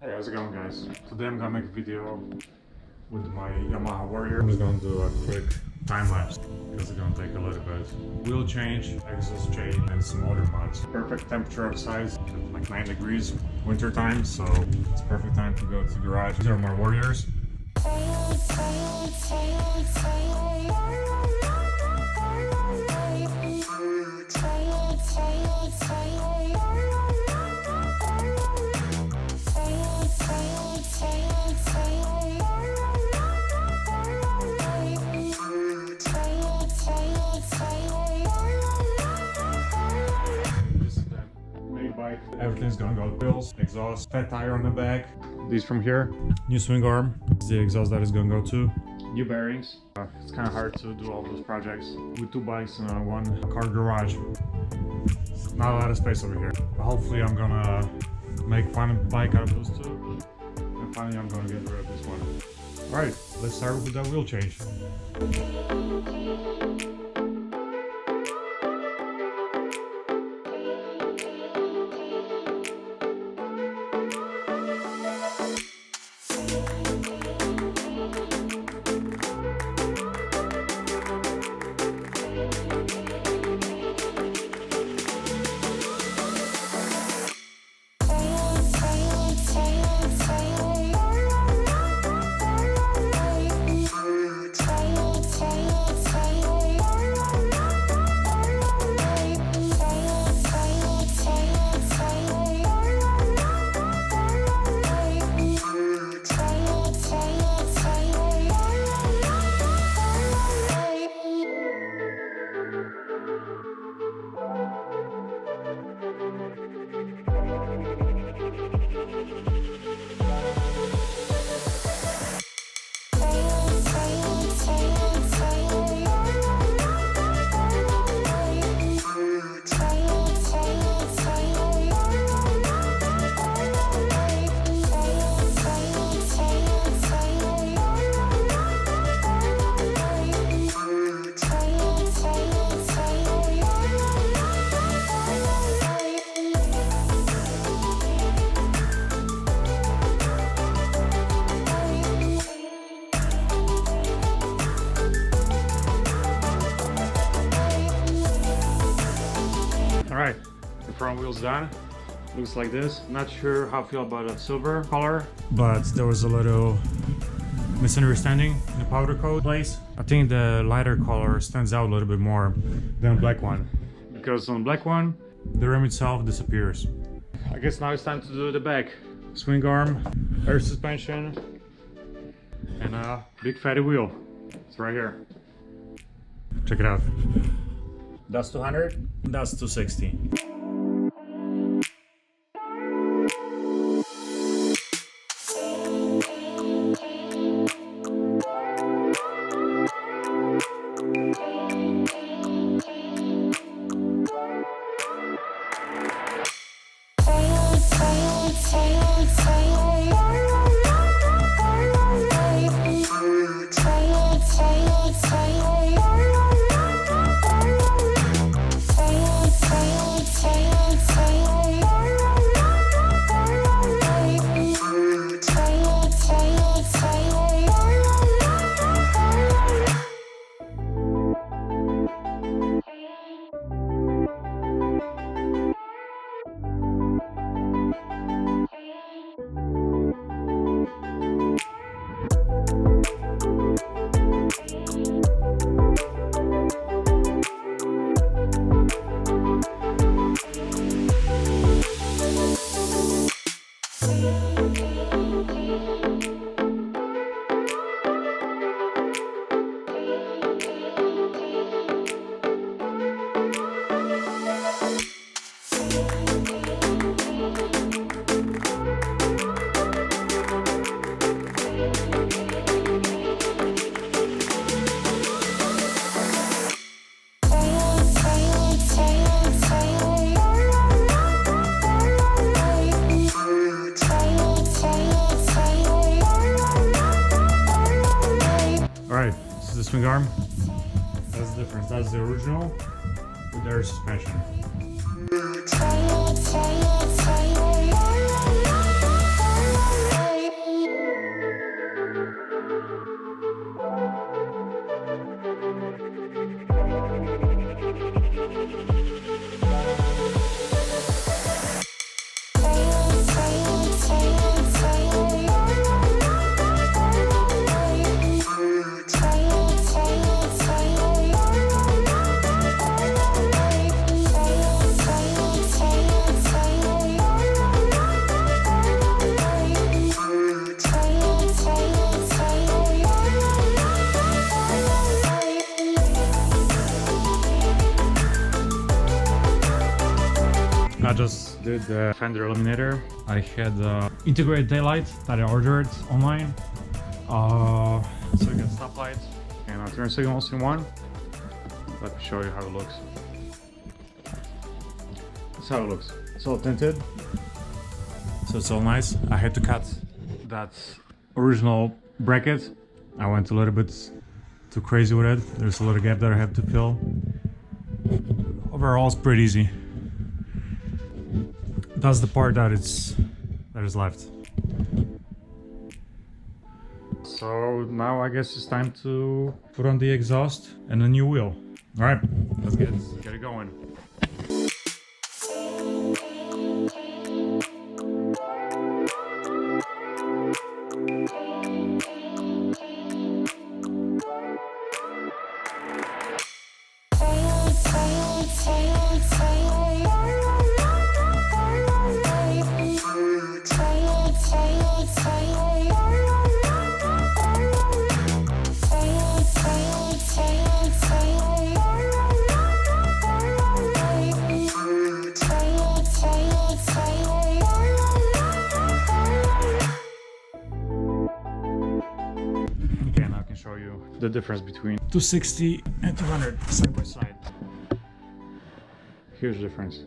Hey, how's it going, guys? Today I'm gonna make a video with my Yamaha Warrior. I'm just gonna do a quick time lapse because it's gonna take a little bit. Wheel change, exhaust change, and some other mods. Perfect temperature outside, like 9 degrees, winter time, so it's perfect time to go to the garage. These are my Warriors. Everything's gonna go to wheels, exhaust, fat tire on the back. These from here, new swing arm, the exhaust that is gonna go to. New bearings. It's kind of hard to do all those projects with two bikes in one car garage. Not a lot of space over here. But hopefully I'm gonna make one bike out of those two. And finally I'm gonna get rid of this one. Alright, let's start with that wheel change. Alright, the front wheel's done. Looks like this. Not sure how I feel about a silver color, but there was a little misunderstanding in the powder coat place. I think the lighter color stands out a little bit more than the black one, because on the black one, the rim itself disappears. I guess now it's time to do the back. Swing arm, air suspension, and a big fatty wheel. It's right here. Check it out. That's 200, that's 260. swing arm. That's the difference. That's the original with the air suspension. did the fender eliminator. I had integrated daylight that I ordered online. So you get stoplights and turn signals in one. Let me show you how it looks. That's how it looks. It's all tinted. So it's all nice. I had to cut that original bracket. I went a little bit too crazy with it. There's a little gap that I have to fill. Overall, it's pretty easy. That's the part that is left. So now I guess it's time to put on the exhaust and a new wheel. All right, let's get it going. Show you the difference between 260 and 200 side by side. Here's the difference.